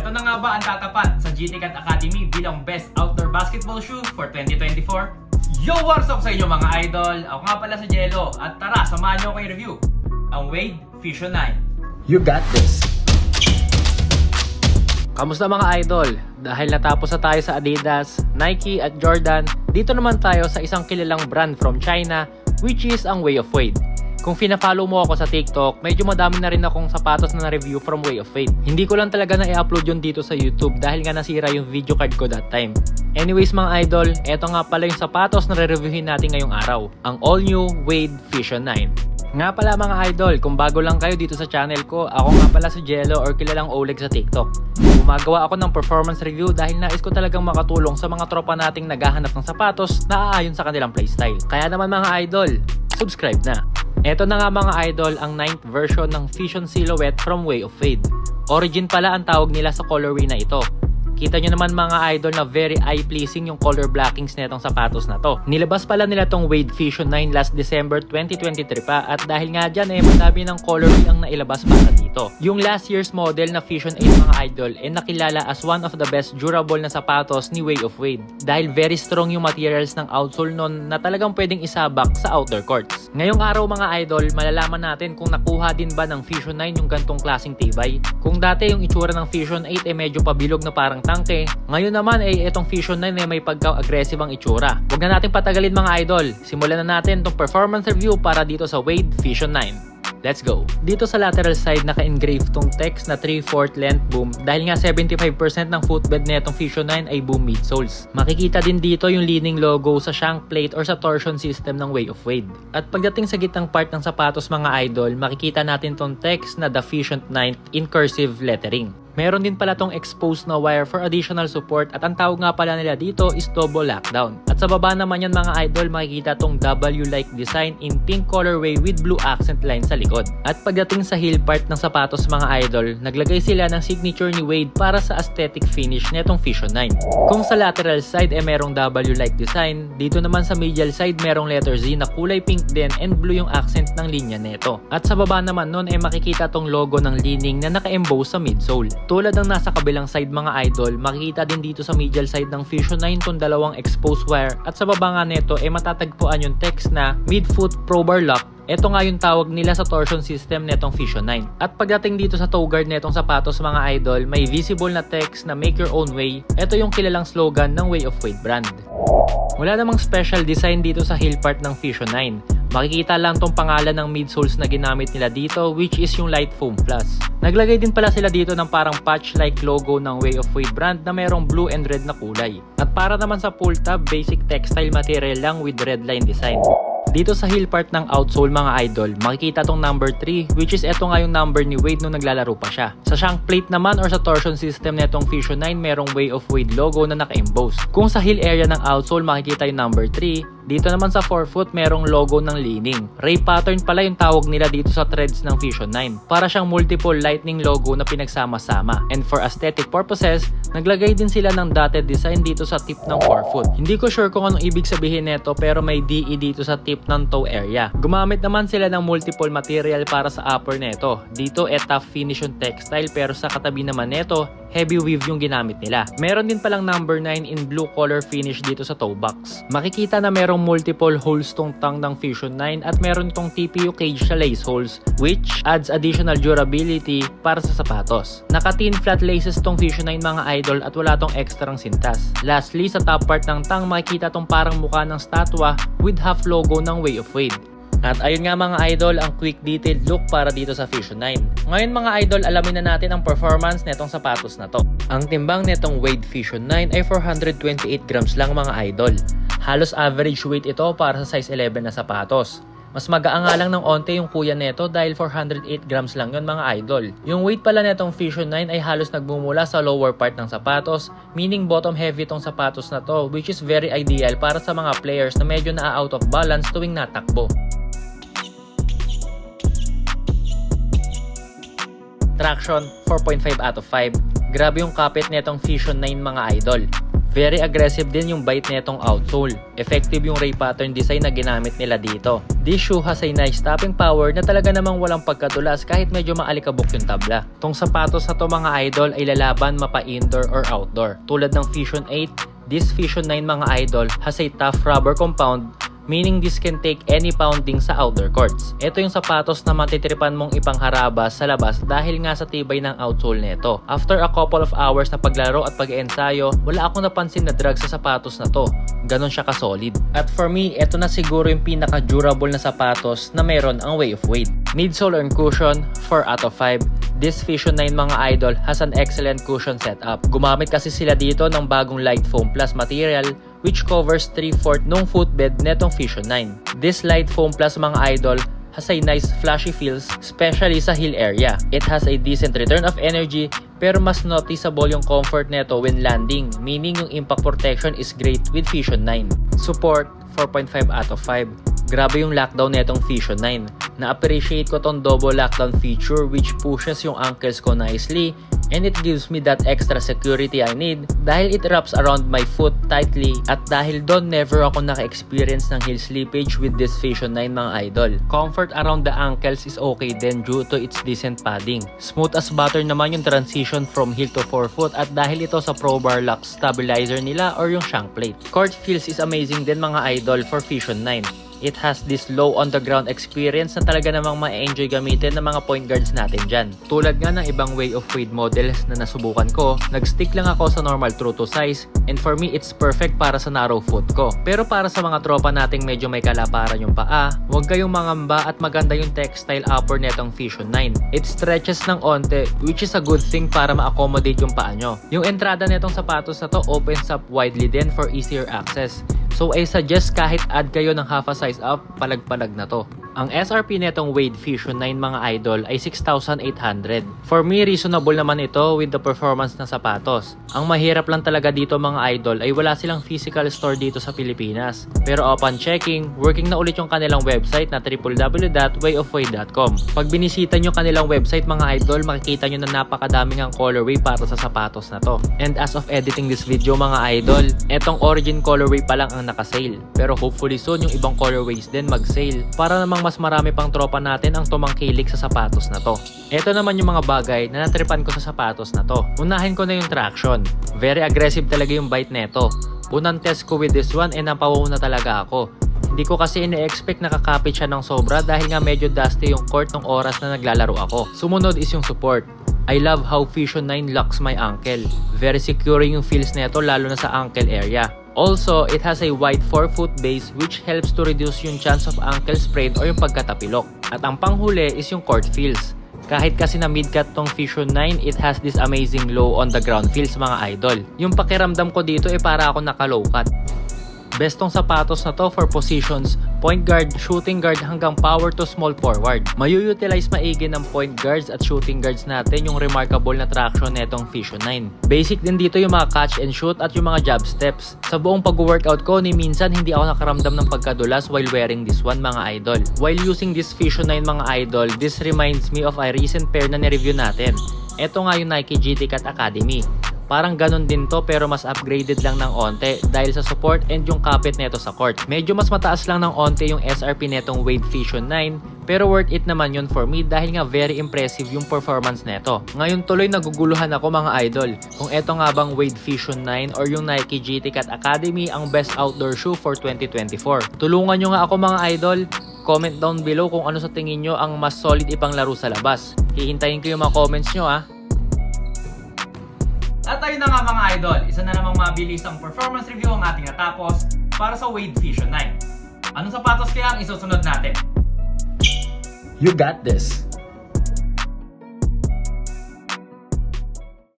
Ito na nga ba ang tatapat sa GTCAT Academy bilang Best Outdoor Basketball Shoe for 2024? Yo! What's up sa inyo mga idol? Ako nga pala si Jello at tara, samahan nyo ako i-review ang Wade Fusion 9. You got this! Kamusta mga idol? Dahil natapos na tayo sa Adidas, Nike at Jordan, dito naman tayo sa isang kilalang brand from China, which is ang Way of Wade. Kung fina-follow mo ako sa TikTok, medyo madami na rin akong sapatos na na-review from Way of Wade. Hindi ko lang talaga na i-upload yun dito sa YouTube dahil nga nasira yung video card ko that time. Anyways mga idol, eto nga pala yung sapatos na re-reviewin natin ngayong araw, ang all-new Wade Fusion 9. Nga pala mga idol, kung bago lang kayo dito sa channel ko, ako nga pala si Jello or kilalang Oleg sa TikTok. Gumagawa ako ng performance review dahil nais ko talagang makatulong sa mga tropa nating naghahanap ng sapatos na aayon sa kanilang playstyle. Kaya naman mga idol, subscribe na! Eto na nga mga idol ang 9th version ng Fusion Silhouette from Way of Wade. Origin pala ang tawag nila sa colorway na ito. Kita nyo naman mga idol na very eye-pleasing yung color blackings na itong sapatos na to. Nilabas pala nila tong Wade Fusion 9 last December 2023 pa at dahil nga dyan madami ng colorway ang nailabas para dito. Yung last year's model na Fusion 8 mga idol nakilala as one of the best durable na sapatos ni Way of Wade. Dahil very strong yung materials ng outsole nun na talagang pwedeng isabak sa outdoor courts. Ngayong araw mga idol, malalaman natin kung nakuha din ba ng Fusion 9 yung gantong klaseng tibay. Kung dati yung itsura ng Fusion 8 medyo pabilog na parang tangke, ngayon naman itong Fusion 9 may pagka-aggressive ang itsura. Huwag na natin patagalin mga idol, simulan na natin itong performance review para dito sa Wade Fusion 9. Let's go! Dito sa lateral side naka-engrave tong text na 3/4 length boom dahil nga 75% ng footbed na itong Fusion 9 ay boom midsoles. Makikita din dito yung leaning logo sa shank plate or sa torsion system ng Way of Wade. At pagdating sa gitnang part ng sapatos mga idol, makikita natin tong text na The Fusion 9 in cursive lettering. Meron din pala tong exposed na wire for additional support at ang tawag nga pala nila dito is double lockdown. At sa baba naman yan mga idol, makikita tong W-like design in pink colorway with blue accent line sa likod. At pagdating sa heel part ng sapatos mga idol, naglagay sila ng signature ni Wade para sa aesthetic finish netong Fusion 9. Kung sa lateral side merong W-like design, dito naman sa medial side merong letter Z na kulay pink din and blue yung accent ng linya neto. At sa baba naman nun makikita tong logo ng leaning na naka-emboss sa midsole. Tulad ng nasa kabilang side mga idol, makikita din dito sa medial side ng Fusion 9 tong dalawang exposed wire at sa baba nga neto matatagpuan yung text na midfoot pro bar lock. Ito nga yung tawag nila sa torsion system netong Fusion 9. At pagdating dito sa toe guard netong sapatos mga idol, may visible na text na make your own way. Ito yung kilalang slogan ng Way of Wade brand. Wala namang special design dito sa heel part ng Fusion 9. Makikita lang tong pangalan ng midsoles na ginamit nila dito, which is yung Light Foam Plus. Naglagay din pala sila dito ng parang patch-like logo ng Way of Wade brand na merong blue and red na kulay. At para naman sa pull tab, basic textile material lang with red line design. Dito sa heel part ng outsole mga idol, makikita tong number 3, which is eto nga yung number ni Wade nung naglalaro pa siya. Sa shank plate naman or sa torsion system netong Fusion 9, merong Way of Wade logo na naka-emboss. Kung sa heel area ng outsole makikita yung number 3, dito naman sa forefoot merong logo ng leaning. Ray pattern pala yung tawag nila dito sa threads ng Fusion 9. Para siyang multiple lightning logo na pinagsama-sama. And for aesthetic purposes, naglagay din sila ng dotted design dito sa tip ng forefoot. Hindi ko sure kung anong ibig sabihin nito pero may DE dito sa tip ng toe area. Gumamit naman sila ng multiple material para sa upper neto. Dito tough finish yung textile pero sa katabi naman neto, heavy weave yung ginamit nila. Meron din palang number 9 in blue color finish dito sa toe box. Makikita na merong multiple holes tong tang ng Fusion 9 at meron tong TPU cage sa lace holes which adds additional durability para sa sapatos. Naka-tin flat laces tong Fusion 9 mga idol at wala tong extrang sintas. Lastly, sa top part ng tang makikita tong parang mukha ng statwa with half logo ng Way of Wade. At ayun nga mga idol ang quick detailed look para dito sa Fusion 9. Ngayon mga idol, alamin na natin ang performance netong sapatos na to. Ang timbang netong Wade Fusion 9 ay 428 grams lang mga idol. Halos average weight ito para sa size 11 na sapatos. Mas magaanga lang ng onte yung kuya neto dahil 408 grams lang yun mga idol. Yung weight pala netong Fusion 9 ay halos nagmumula sa lower part ng sapatos, meaning bottom heavy tong sapatos na to, which is very ideal para sa mga players na medyo na-out of balance tuwing natakbo. Traction, 4.5 out of 5. Grabe yung kapit netong Fusion 9 mga idol. Very aggressive din yung bite netong outsole. Effective yung ray pattern design na ginamit nila dito. This shoe has a nice stopping power na talaga namang walang pagkadulas kahit medyo maalikabok yung tabla. Tong sapatos na to mga idol ay lalaban mapa indoor or outdoor. Tulad ng Fusion 8, this Fusion 9 mga idol has a tough rubber compound, meaning this can take any pounding sa outdoor courts. Ito yung sapatos na matitripan mong ipangharabas sa labas dahil nga sa tibay ng outsole nito. After a couple of hours na paglaro at pag-ensayo, wala akong napansin na drag sa sapatos na to. Ganon siya ka-solid. At for me, ito na siguro yung pinaka-durable na sapatos na meron ang Way of Wade. Midsole and cushion, 4 out of 5. This Fusion 9 mga idol has an excellent cushion setup. Gumamit kasi sila dito ng bagong Light Foam Plus material which covers 3/4 nung footbed netong Fusion 9. This Light Foam Plus mga idol has a nice flashy feels, especially sa heel area. It has a decent return of energy pero mas noticeable yung comfort neto when landing, meaning yung impact protection is great with Fusion 9. Support, 4.5 out of 5. Grabe yung lockdown netong Fusion 9. Na-appreciate ko tong double lockdown feature which pushes yung ankles ko nicely and it gives me that extra security I need dahil it wraps around my foot tightly at dahil doon never ako naka-experience ng heel slippage with this Fusion 9 mga idol. Comfort around the ankles is okay din due to its decent padding. Smooth as butter naman yung transition from heel to forefoot at dahil ito sa Pro Bar Lock stabilizer nila or yung shank plate. Court feels is amazing din mga idol for Fusion 9. It has this low on the ground experience na talaga namang ma-enjoy gamitin ng mga point guards natin dyan. Tulad nga ng ibang Way of Wade models na nasubukan ko, nag-stick lang ako sa normal true to size and for me it's perfect para sa narrow foot ko. Pero para sa mga tropa nating medyo may kalaparan yung paa, huwag kayong mangamba at maganda yung textile upper netong Fusion 9. It stretches ng onte which is a good thing para ma-accommodate yung paa nyo. Yung entrada netong sapatos na to opens up widely din for easier access. So I suggest kahit add kayo ng half a size up, palag-palag na to. Ang SRP netong Wade Fusion 9 mga idol ay 6,800. For me, reasonable naman ito with the performance ng sapatos. Ang mahirap lang talaga dito mga idol ay wala silang physical store dito sa Pilipinas. Pero upon checking, working na ulit yung kanilang website na www.wayofwade.com. Pag binisita nyo kanilang website mga idol, makikita nyo na napakadaming ang colorway para sa sapatos na to. And as of editing this video mga idol, etong origin colorway pa lang ang nakasale. Pero hopefully soon yung ibang colorways din mag-sale para namang mas marami pang tropa natin ang tumangkilik sa sapatos na to. Ito naman yung mga bagay na natripan ko sa sapatos na to. Unahin ko na yung traction. Very aggressive talaga yung bite neto. Unang test ko with this one and napawaw na talaga ako. Hindi ko kasi ine-expect na kakapit siya ng sobra dahil nga medyo dusty yung court ng oras na naglalaro ako. Sumunod is yung support. I love how Fusion 9 locks my ankle. Very securing yung feels neto lalo na sa ankle area. Also, it has a wide forefoot base which helps to reduce yung chance of ankle sprain o yung pagkatapilok. At ang panghuli is yung court feels. Kahit kasi na mid-cut tong Fusion 9, it has this amazing low on the ground feels mga idol. Yung pakiramdam ko dito ay para ako naka-low cut. Best tong sapatos na to for positions, point guard, shooting guard hanggang power to small forward. Mayu-utilize maigi ng point guards at shooting guards natin yung remarkable na traction netong Fusion 9. Basic din dito yung mga catch and shoot at yung mga jab steps. Sa buong pag-workout ko ni minsan hindi ako nakaramdam ng pagkadulas while wearing this one mga idol. While using this Fusion 9 mga idol, this reminds me of a recent pair na ni-review natin. Ito nga yung Nike GT Cat Academy. Parang ganun din to pero mas upgraded lang ng onte dahil sa support and yung kapit neto sa court. Medyo mas mataas lang ng onte yung SRP netong Wade Fusion 9 pero worth it naman yun for me dahil nga very impressive yung performance neto. Ngayon tuloy naguguluhan ako mga idol kung eto nga bang Wade Fusion 9 or yung Nike GT Cat Academy ang best outdoor shoe for 2024. Tulungan nyo nga ako mga idol. Comment down below kung ano sa tingin nyo ang mas solid ipang laro sa labas. Hihintayin ko yung mga comments nyo At ayun na nga mga idol, isa na namang mabilisang performance review ang ating natapos para sa Wade Fusion 9. Anong sapatos kaya ang isusunod natin? You got this!